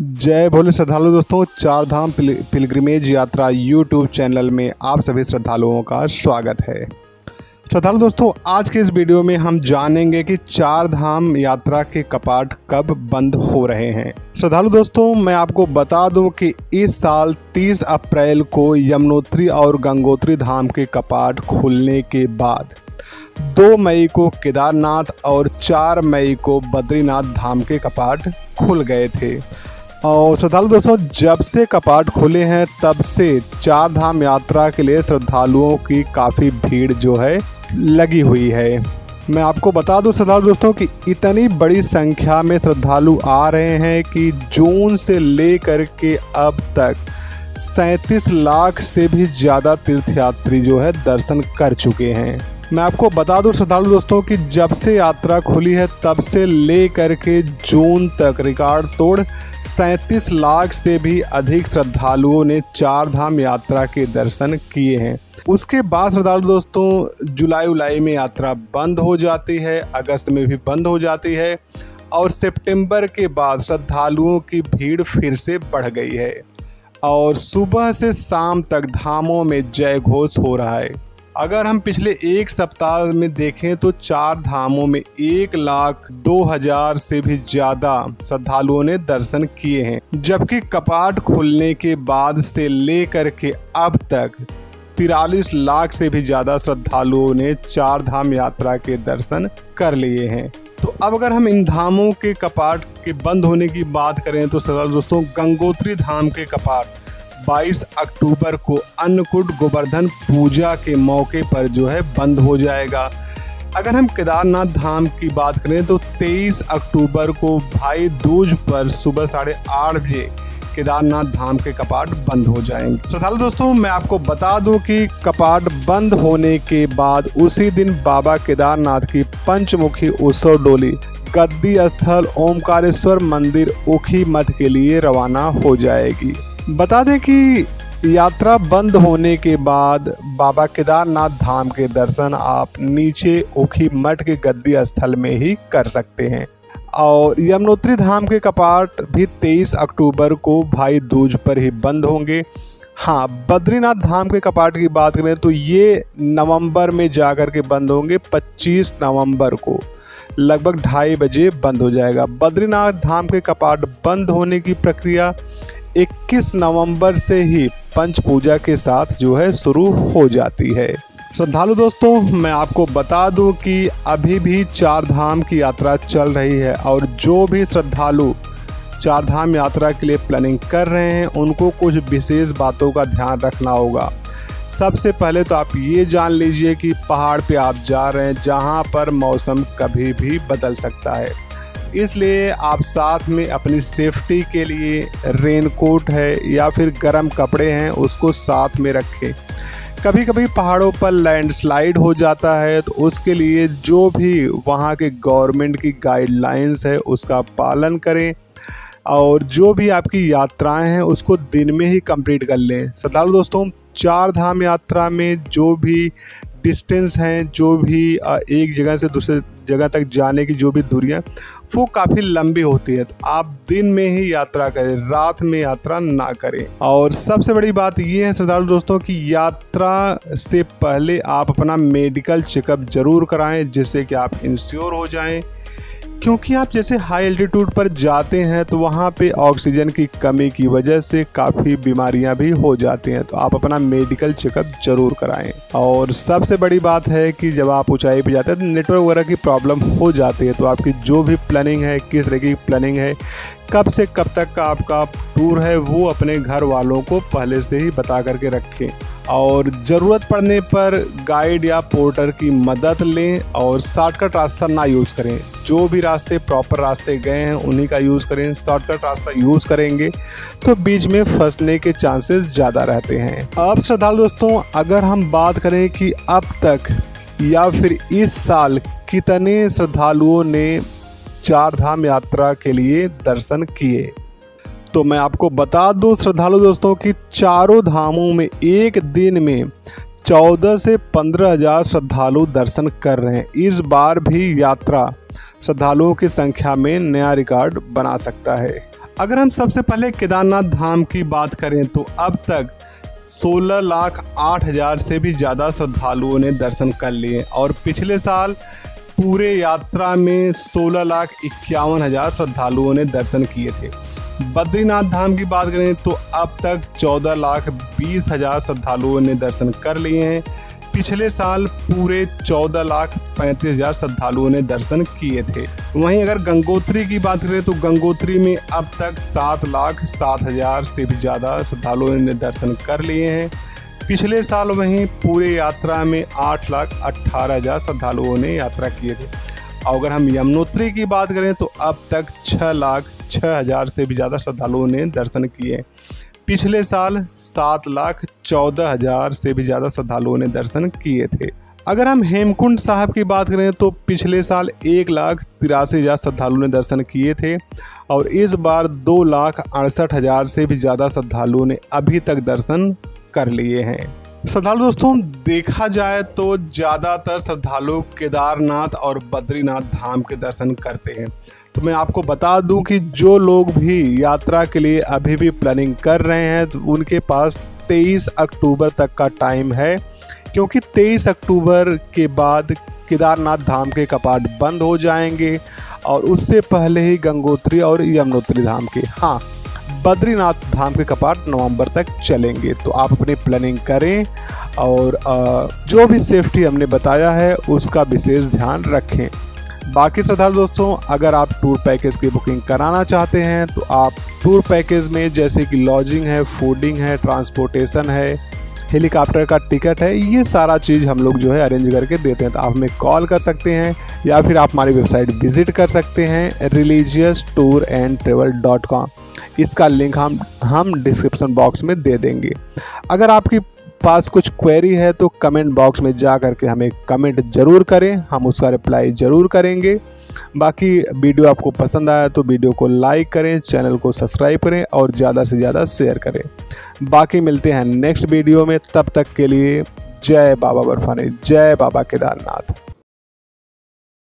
जय भोले श्रद्धालु दोस्तों, चार धाम पिलग्रिमेज यात्रा यूट्यूब चैनल में आप सभी श्रद्धालुओं का स्वागत है। श्रद्धालु दोस्तों, आज के इस वीडियो में हम जानेंगे कि चार धाम यात्रा के कपाट कब बंद हो रहे हैं। श्रद्धालु दोस्तों, मैं आपको बता दूं कि इस साल 30 अप्रैल को यमुनोत्री और गंगोत्री धाम के कपाट खुलने के बाद 2 मई को केदारनाथ और 4 मई को बद्रीनाथ धाम के कपाट खुल गए थे। और श्रद्धालु दोस्तों, जब से कपाट खुले हैं तब से चार धाम यात्रा के लिए श्रद्धालुओं की काफ़ी भीड़ जो है लगी हुई है। मैं आपको बता दूं श्रद्धालु दोस्तों कि इतनी बड़ी संख्या में श्रद्धालु आ रहे हैं कि जून से लेकर के अब तक 37 लाख से भी ज़्यादा तीर्थयात्री जो है दर्शन कर चुके हैं। मैं आपको बता दूं श्रद्धालु दोस्तों कि जब से यात्रा खुली है तब से ले करके जून तक रिकॉर्ड तोड़ 37 लाख से भी अधिक श्रद्धालुओं ने चार धाम यात्रा के दर्शन किए हैं। उसके बाद श्रद्धालु दोस्तों जुलाई में यात्रा बंद हो जाती है, अगस्त में भी बंद हो जाती है और सितंबर के बाद श्रद्धालुओं की भीड़ फिर से बढ़ गई है और सुबह से शाम तक धामों में जय घोष हो रहा है। अगर हम पिछले एक सप्ताह में देखें तो चार धामों में 1,02,000 से भी ज़्यादा श्रद्धालुओं ने दर्शन किए हैं, जबकि कपाट खुलने के बाद से लेकर के अब तक 43 लाख से भी ज़्यादा श्रद्धालुओं ने चार धाम यात्रा के दर्शन कर लिए हैं। तो अब अगर हम इन धामों के कपाट के बंद होने की बात करें तो श्रद्धालु दोस्तों, गंगोत्री धाम के कपाट 22 अक्टूबर को अन्नकूट गोवर्धन पूजा के मौके पर जो है बंद हो जाएगा। अगर हम केदारनाथ धाम की बात करें तो 23 अक्टूबर को भाई दूज पर सुबह 8:30 बजे केदारनाथ धाम के कपाट बंद हो जाएंगे। श्रद्धालु दोस्तों, मैं आपको बता दूं कि कपाट बंद होने के बाद उसी दिन बाबा केदारनाथ की पंचमुखी उत्सव डोली गद्दी स्थल ओमकारेश्वर मंदिर ऊखी मठ के लिए रवाना हो जाएगी। बता दें कि यात्रा बंद होने के बाद बाबा केदारनाथ धाम के दर्शन आप नीचे ऊखी मठ के गद्दी स्थल में ही कर सकते हैं और यमुनोत्री धाम के कपाट भी 23 अक्टूबर को भाई दूज पर ही बंद होंगे। हाँ, बद्रीनाथ धाम के कपाट की बात करें तो ये नवंबर में जाकर के बंद होंगे। 25 नवंबर को लगभग 2:30 बजे बंद हो जाएगा। बद्रीनाथ धाम के कपाट बंद होने की प्रक्रिया 21 नवंबर से ही पंच पूजा के साथ जो है शुरू हो जाती है। श्रद्धालु दोस्तों, मैं आपको बता दूं कि अभी भी चार धाम की यात्रा चल रही है और जो भी श्रद्धालु चार धाम यात्रा के लिए प्लानिंग कर रहे हैं उनको कुछ विशेष बातों का ध्यान रखना होगा। सबसे पहले तो आप ये जान लीजिए कि पहाड़ पे आप जा रहे हैं जहां पर मौसम कभी भी बदल सकता है, इसलिए आप साथ में अपनी सेफ्टी के लिए रेनकोट है या फिर गर्म कपड़े हैं उसको साथ में रखें। कभी कभी पहाड़ों पर लैंडस्लाइड हो जाता है तो उसके लिए जो भी वहाँ के गवर्नमेंट की गाइडलाइंस है उसका पालन करें और जो भी आपकी यात्राएं हैं उसको दिन में ही कंप्लीट कर लें। श्रद्धालु दोस्तों, चार धाम यात्रा में जो भी डिस्टेंस हैं, जो भी एक जगह से दूसरे जगह तक जाने की जो भी दूरियां वो काफ़ी लंबी होती है, तो आप दिन में ही यात्रा करें, रात में यात्रा ना करें। और सबसे बड़ी बात ये है श्रद्धालु दोस्तों कि यात्रा से पहले आप अपना मेडिकल चेकअप जरूर कराएं जिससे कि आप इंश्योर हो जाएं, क्योंकि आप जैसे हाई एल्टीट्यूड पर जाते हैं तो वहाँ पे ऑक्सीजन की कमी की वजह से काफ़ी बीमारियां भी हो जाती हैं, तो आप अपना मेडिकल चेकअप जरूर कराएं। और सबसे बड़ी बात है कि जब आप ऊंचाई पे जाते हैं तो नेटवर्क वगैरह की प्रॉब्लम हो जाती है, तो आपकी जो भी प्लानिंग है, किस तरह की प्लानिंग है, कब से कब तक का आपका टूर है, वो अपने घर वालों को पहले से ही बता करके रखें और ज़रूरत पड़ने पर गाइड या पोर्टर की मदद लें और शॉर्टकट रास्ता ना यूज़ करें। जो भी रास्ते प्रॉपर रास्ते गए हैं उन्हीं का यूज़ करें। शॉर्टकट रास्ता यूज़ करेंगे तो बीच में फंसने के चांसेस ज़्यादा रहते हैं। अब श्रद्धालु दोस्तों, अगर हम बात करें कि अब तक या फिर इस साल कितने श्रद्धालुओं ने चार धाम यात्रा के लिए दर्शन किए, तो मैं आपको बता दूं श्रद्धालु दोस्तों कि चारों धामों में एक दिन में 14 से 15,000 श्रद्धालु दर्शन कर रहे हैं। इस बार भी यात्रा श्रद्धालुओं की संख्या में नया रिकॉर्ड बना सकता है। अगर हम सबसे पहले केदारनाथ धाम की बात करें तो अब तक 16,08,000 से भी ज़्यादा श्रद्धालुओं ने दर्शन कर लिए और पिछले साल पूरे यात्रा में 16,51,000 श्रद्धालुओं ने दर्शन किए थे। बद्रीनाथ धाम की बात करें तो अब तक 14,20,000 श्रद्धालुओं ने दर्शन कर लिए हैं। पिछले साल पूरे 14,35,000 श्रद्धालुओं ने दर्शन किए थे। वहीं अगर गंगोत्री की बात करें तो गंगोत्री में अब तक 7,07,000 से भी ज़्यादा श्रद्धालुओं ने दर्शन कर लिए हैं। पिछले साल वहीं पूरे यात्रा में 8,18,000 श्रद्धालुओं ने यात्रा किए थे। और अगर हम यमुनोत्री की बात करें तो अब तक 6,06,000 से भी ज़्यादा श्रद्धालुओं ने दर्शन किए। पिछले साल 7,14,000 से भी ज़्यादा श्रद्धालुओं ने दर्शन किए थे। अगर हम हेमकुंड साहब की बात करें तो पिछले साल 1,83,000 श्रद्धालुओं ने दर्शन किए थे और इस बार 2,68,000 से भी ज़्यादा श्रद्धालुओं ने अभी तक दर्शन कर लिए हैं। श्रद्धालु दोस्तों, देखा जाए तो ज़्यादातर श्रद्धालु केदारनाथ और बद्रीनाथ धाम के दर्शन करते हैं। तो मैं आपको बता दूं कि जो लोग भी यात्रा के लिए अभी भी प्लानिंग कर रहे हैं तो उनके पास 23 अक्टूबर तक का टाइम है, क्योंकि 23 अक्टूबर के बाद केदारनाथ धाम के कपाट बंद हो जाएंगे और उससे पहले ही गंगोत्री और यमुनोत्री धाम के, हाँ, बद्रीनाथ धाम के कपाट नवंबर तक चलेंगे। तो आप अपनी प्लानिंग करें और जो भी सेफ्टी हमने बताया है उसका विशेष ध्यान रखें। बाकी श्रद्धालु दोस्तों, अगर आप टूर पैकेज की बुकिंग कराना चाहते हैं तो आप टूर पैकेज में जैसे कि लॉजिंग है, फूडिंग है, ट्रांसपोर्टेशन है, हेलीकॉप्टर का टिकट है, ये सारा चीज़ हम लोग जो है अरेंज करके देते हैं। तो आप हमें कॉल कर सकते हैं या फिर आप हमारी वेबसाइट विजिट कर सकते हैं religiousTourandTravel.com। इसका लिंक हम डिस्क्रिप्शन बॉक्स में दे देंगे। अगर आपकी पास कुछ क्वेरी है तो कमेंट बॉक्स में जा करके हमें कमेंट ज़रूर करें, हम उसका रिप्लाई ज़रूर करेंगे। बाकी वीडियो आपको पसंद आया तो वीडियो को लाइक करें, चैनल को सब्सक्राइब करें और ज़्यादा से ज़्यादा शेयर करें। बाकी मिलते हैं नेक्स्ट वीडियो में, तब तक के लिए जय बाबा बर्फानी, जय बाबा केदारनाथ।